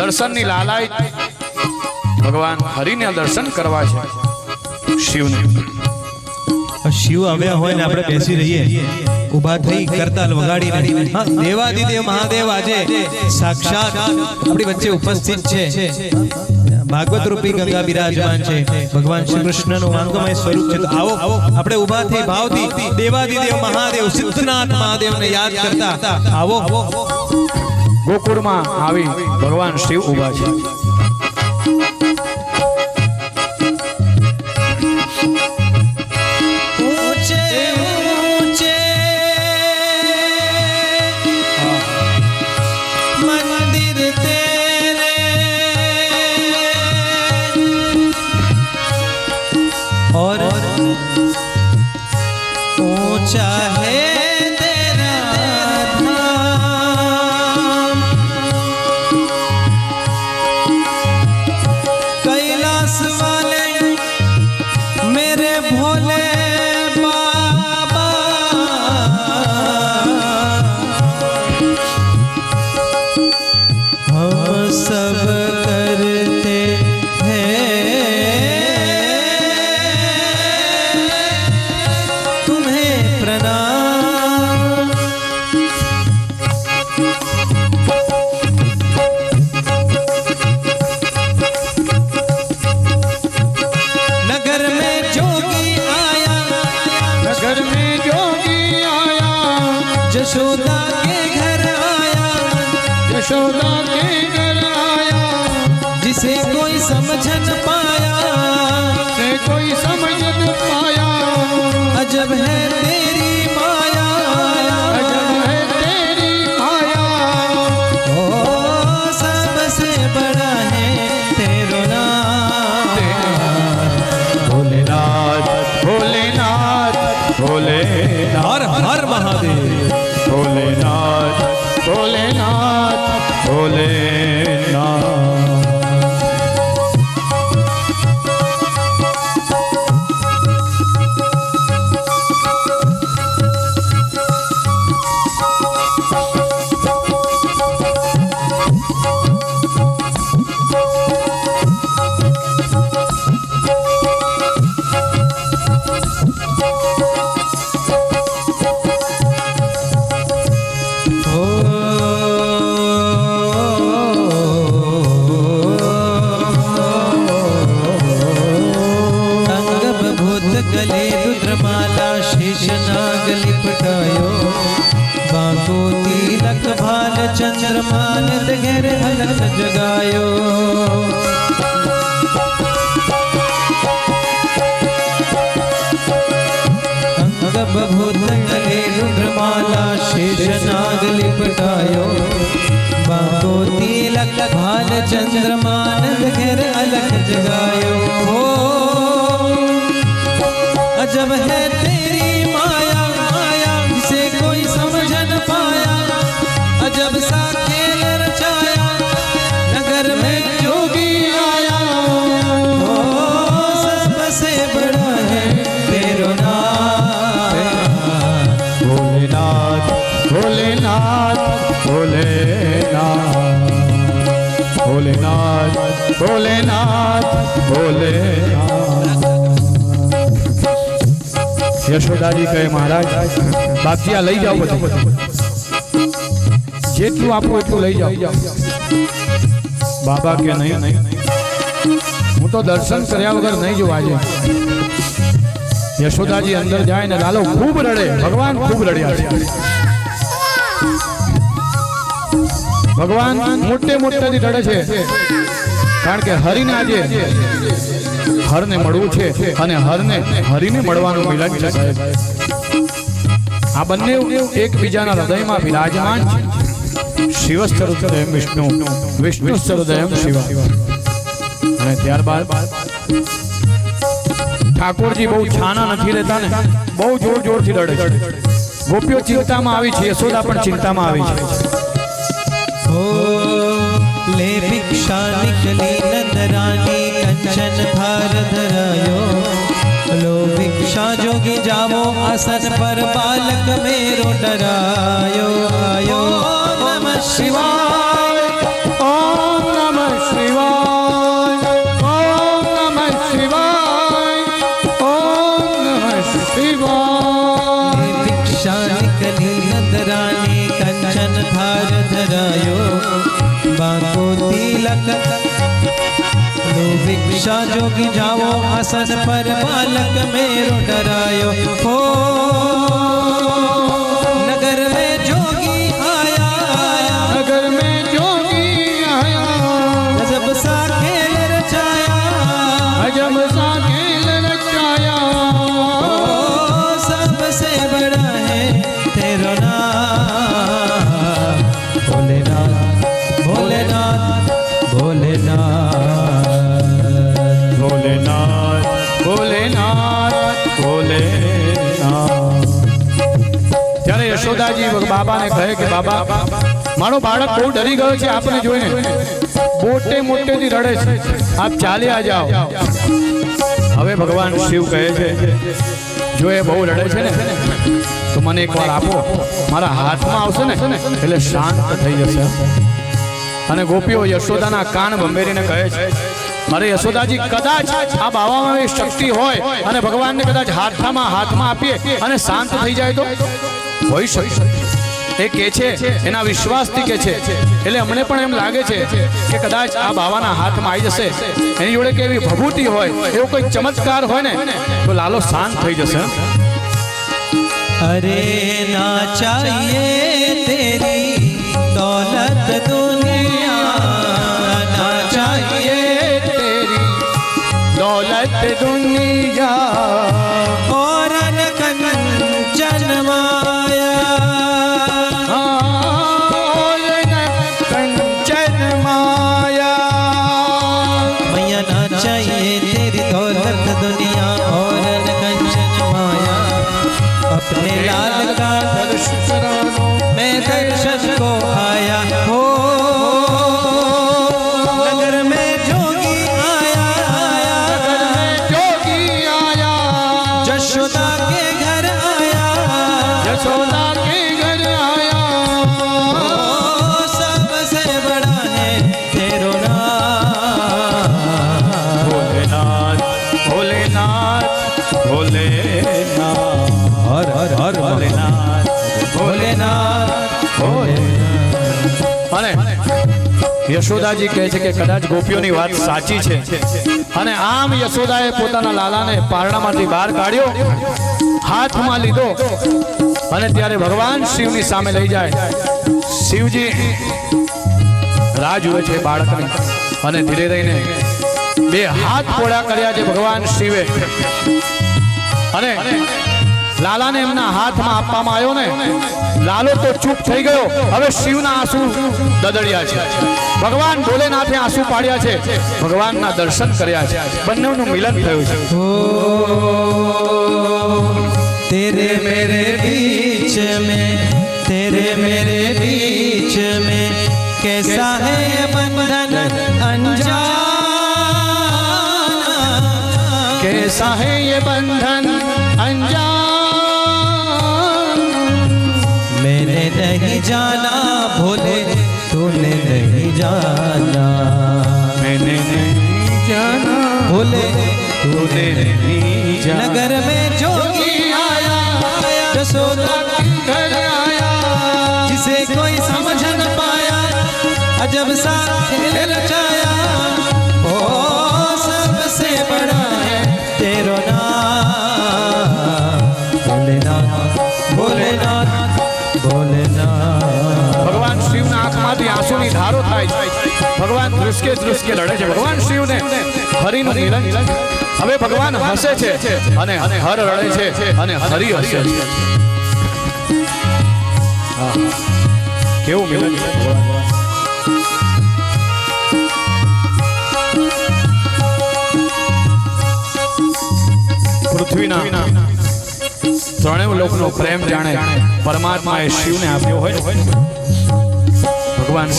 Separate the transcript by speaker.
Speaker 1: દર્શનની લાલાય ભગવાન હરિને દર્શન કરવા છે શિવને।
Speaker 2: શિવ આવ્યા હોય ને આપણે બેસી રહીએ ઉભા થઈ કરતાલ વગાડીને દેવાદિદેવ મહાદેવ આજે સાક્ષાત આપણી વચ્ચે ઉપસ્થિત છે। ભાગવત રૂપી ગંગા બિરાજમાન છે, ભગવાન શ્રી કૃષ્ણનું વાંગમય સ્વરૂપ છે। તો આવો આપણે ઉભા થઈ ભાવથી દેવાદિદેવ મહાદેવ સિદ્ધનાથ મહાદેવને યાદ કરતા આવો।
Speaker 1: ગોકુળમાં આવી ભગવાન શિવ ઊભા છે।
Speaker 2: और ऊंचा है तेरा धाम, कैलाश वाले मेरे भोले बाबा, हम सब करते यशोदा के घर आया,
Speaker 1: यशोदा के घर आया,
Speaker 2: जिसे कोई समझ न पाया,
Speaker 1: से कोई समझ न पाया।
Speaker 2: अजब है तेरी माया,
Speaker 1: अजब है तेरी माया।
Speaker 2: ओ सबसे बड़ा है तेरा नाम,
Speaker 1: भोलेनाथ भोलेनाथ भोलेनाथ।
Speaker 2: हर हर महादेव।
Speaker 1: भोलेनाथ भोलेनाथ भोलेनाथ।
Speaker 2: गले रुद्रमाला शेष नाग लिपटायो, बांको तिलक भाल चंद्रमान घेर अलख जगायो। अंग बभूत गले रुद्रमाला शेष नाग लिपटायो, बांको तिलक भाल चंद्रमान घेर अलख जगायो। अजब है तेरी माया, माया जिसे कोई समझ न पाया, अजब सा खेल रचाया, नगर में जोगी आया। ओ सबसे बड़ा है तेरा नाम,
Speaker 1: भोलेनाथ भोलेनाथ भोलेनाथ भोलेनाथ भोलेनाथ भोलेनाथ। यशोदाजी कहे महाराज बापजी आ लई जाओ બધું, જેટલું આપો એટલું લઈ જાઓ। બાબા કે નહીં નહીં, હું તો દર્શન કર્યા વગર નહીં જોઉં આજે। यशोदाजी अंदर जाए ने लालो खूब रड़े, भगवान खूब रड़िया છે। भगवान मोटे मोटेથી રડે છે, કારણ કે હરિને આજે હરને મળવું છે અને હરને હરિને મળવાનું મિલન છે સાહેબ। આ બંને એકબીજાના હૃદયમાં વિરાજમાન છે। શિવસ્તરુદયમ વિષ્ણુ, વિષ્ણુસ્તરુદયમ શિવ। અને ત્યારબાદ ઠાકોરજી બહુ છાના નથી રહેતા ને, બહુ જોર જોરથી રડે છે। ગોપીઓ ચિંતામાં આવી છે, યશોદા પણ ચિંતામાં આવી છે।
Speaker 2: ओ ले भिक्षा निकली नंदरानी, कंचन भार धरायो, लो भिक्षा जोगी जावो, आसन पर बालक मेरो डरायो। आयो नमः शिवाय,
Speaker 1: ओम नमः
Speaker 2: बाको तिलक लो भिक्षा जोगी जाओ आसन पर बालक मेरो डरायो हो नगर में जोगी आया
Speaker 1: नगर में जोगी आया
Speaker 2: गजब सा खेल रचाया
Speaker 1: अजब सा खेल रचाया
Speaker 2: सबसे बड़ा है तेरा नाम भोलेनाथ भोलेनाथ भोलेनाथ
Speaker 1: भोलेनाथ भोलेनाथ भोलेनाथ ત્યારે યશોદાજી બાબાને કહે કે બાબા મારો બાળક બહુ ડરી ગયો છે આપને જોઈને મોટે મોટેથી રડે છે આપ ચાલ્યા જાઓ હવે ભગવાન શિવ કહે છે જો એ બહુ રડે છે ને તો મને એકવાર આપો મારા હાથમાં આવશે ને એટલે શાંત થઈ જશે અને ગોપીઓ યશોદાના કાન ભંભેરીને કહે છે અરે યશોદાજી કદાચ આ બાવામાં એ શક્તિ હોય અને ભગવાનને કદાચ હાથમાં આપીએ અને શાંત થઈ જાય તો હોઈ શકે એ કે છે એના વિશ્વાસથી કે છે એટલે અમને પણ એમ લાગે છે કે કદાચ આ બાવાના હાથમાં આવી જશે એની જોડે કે એવી ભભૂતિ હોય એવો કોઈ ચમત્કાર હોય ને તો લાલો શાંત થઈ જશે
Speaker 2: अरे ना चाहिए तेरी दौलत दुनिया ना चाहिए
Speaker 1: तेरी दौलत दुनिया
Speaker 2: और न कंचन माया
Speaker 1: और न कंचन माया
Speaker 2: मैया ना चाहिए तेरी दौलत दुनिया और न कंचन माया अपने लाल का मैं दर्शन को आया हो नगर में जोगी आया
Speaker 1: जोगी आया
Speaker 2: यशोदा के घर आया
Speaker 1: यशोदा के घर आया
Speaker 2: सबसे बड़ा है तेरो नाम
Speaker 1: भोलेनाथ भोलेनाथ भोलेनाथ
Speaker 2: हर हर हर
Speaker 1: ભોલેનાથ ભોલેનાથ ભોલેનાથ અને યશોદાજી કહે છે કે કદાચ ગોપીઓની વાત સાચી છે અને આમ યશોદાએ પોતાના લાલાને પારણામાંથી બહાર કાઢ્યો હાથમાં લીધો અને ત્યારે ભગવાન શિવની સામે લઈ જાય શિવજી રાહ જુએ છે બાળકની અને ધીરે રહીને બે હાથ પોળા કર્યા છે ભગવાન શિવે અને લાલાને એમના હાથમાં આપવામાં આવ્યો ને લાલો તો ચૂપ થઈ ગયો હવે શિવના આંસુ દદડ્યા છે ભગવાન ભોલેનાથે આંસુ પાડ્યા છે ભગવાનના દર્શન કર્યા છે બંનેનું મિલન થયું છે
Speaker 2: तेरे मेरे बीच में कैसा है ये बंधन अनजाना
Speaker 1: कैसा है ये बंधन अनजान
Speaker 2: मैंने नहीं जाना भोले तूने नहीं जाना
Speaker 1: मैंने नहीं जाना
Speaker 2: भोले
Speaker 1: तूने नहीं जाना
Speaker 2: नगर में जोगी आया यशोदा
Speaker 1: के घर आया
Speaker 2: जिसे कोई समझ न पाया अजब सा खेल रचाया ओ सबसे बड़ा है तेरो नाम भोलेनाथ भोलेनाथ भोलेनाथ
Speaker 1: ભગવાન શિવના આંખમાંથી આંસુની ધારો થાય છે ભગવાન ધ્રુસકે લડે છે ભગવાન શિવને હરિનું મિલન હવે ભગવાન હસે છે અને હર રડે છે અને હરિ હસે છે હા કેવું મિલન છે ભગવાન પૃથ્વીના ત્રણેય લોકનો પ્રેમ જાણે પરમાત્માએ શિવને આપ્યો હોય ને ભગવાન